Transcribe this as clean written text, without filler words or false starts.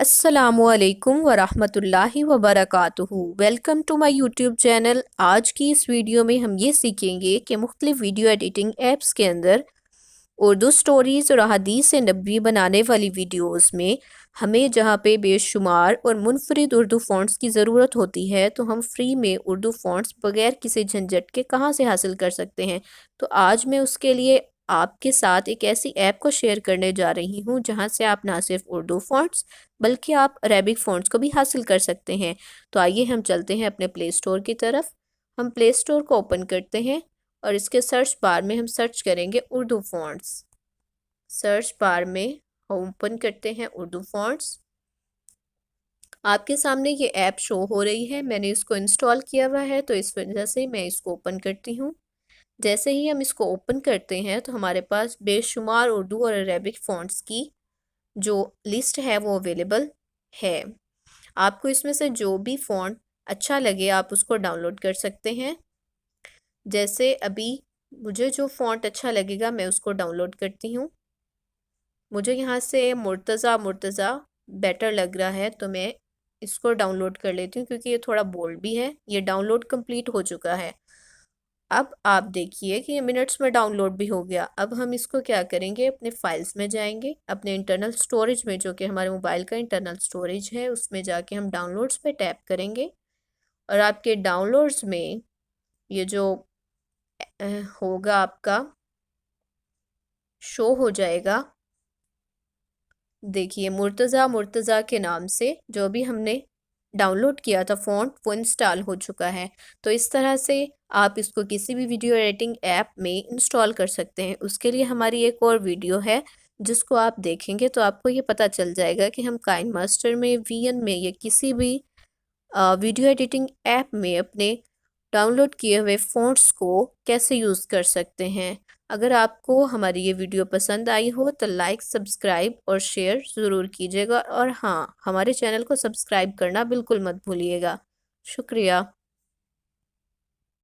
अस्सलामुअलैकुम वरहमतुल्लाहि वबरकातुहू। Welcome to my YouTube channel. आज की इस वीडियो में हम ये सीखेंगे कि मुख्तलिफ वीडियो एडिटिंग ऐप्स के अंदर उर्दू स्टोरीज़ और अहादीस नबवी बनाने वाली वीडियोस में हमें जहाँ पे बेशुमार और मुनफरिद उर्दू फ़ॉन्ट्स की ज़रूरत होती है तो हम फ्री में उर्दू फ़ॉन्ट्स बग़ैर किसी झंझट के कहाँ से हासिल कर सकते हैं। तो आज मैं उसके लिए आपके साथ एक ऐसी ऐप को शेयर करने जा रही हूँ जहाँ से आप ना सिर्फ उर्दू फ़ॉन्ट्स बल्कि आप अरेबिक फ़ॉन्ट्स को भी हासिल कर सकते हैं। तो आइए हम चलते हैं अपने प्ले स्टोर की तरफ। हम प्ले स्टोर को ओपन करते हैं और इसके सर्च बार में हम सर्च करेंगे उर्दू फ़ॉन्ट्स। सर्च बार में हम ओपन करते हैं उर्दू फ़ॉन्ट्स। आपके सामने ये ऐप शो हो रही है, मैंने इसको इंस्टॉल किया हुआ है तो इस वजह से मैं इसको ओपन करती हूँ। जैसे ही हम इसको ओपन करते हैं तो हमारे पास बेशुमार उर्दू और अरेबिक फ़ॉन्ट्स की जो लिस्ट है वो अवेलेबल है। आपको इसमें से जो भी फ़ॉन्ट अच्छा लगे आप उसको डाउनलोड कर सकते हैं। जैसे अभी मुझे जो फ़ॉन्ट अच्छा लगेगा मैं उसको डाउनलोड करती हूँ। मुझे यहाँ से मुर्तज़ा बेटर लग रहा है तो मैं इसको डाउनलोड कर लेती हूँ क्योंकि ये थोड़ा बोल्ड भी है। ये डाउनलोड कंप्लीट हो चुका है। अब आप देखिए कि ये मिनट्स में डाउनलोड भी हो गया। अब हम इसको क्या करेंगे, अपने फाइल्स में जाएंगे, अपने इंटरनल स्टोरेज में जो कि हमारे मोबाइल का इंटरनल स्टोरेज है उसमें जाके हम डाउनलोड्स पे टैप करेंगे और आपके डाउनलोड्स में ये जो होगा आपका शो हो जाएगा। देखिए मुर्तज़ा के नाम से जो भी हमने डाउनलोड किया था फ़ॉन्ट वो इंस्टॉल हो चुका है। तो इस तरह से आप इसको किसी भी वीडियो एडिटिंग ऐप में इंस्टॉल कर सकते हैं। उसके लिए हमारी एक और वीडियो है जिसको आप देखेंगे तो आपको ये पता चल जाएगा कि हम काइन मास्टर में, वीएन में या किसी भी वीडियो एडिटिंग ऐप में अपने डाउनलोड किए हुए फ़ॉन्ट्स को कैसे यूज़ कर सकते हैं। अगर आपको हमारी ये वीडियो पसंद आई हो तो लाइक, सब्सक्राइब और शेयर ज़रूर कीजिएगा और हाँ, हमारे चैनल को सब्सक्राइब करना बिल्कुल मत भूलिएगा। शुक्रिया।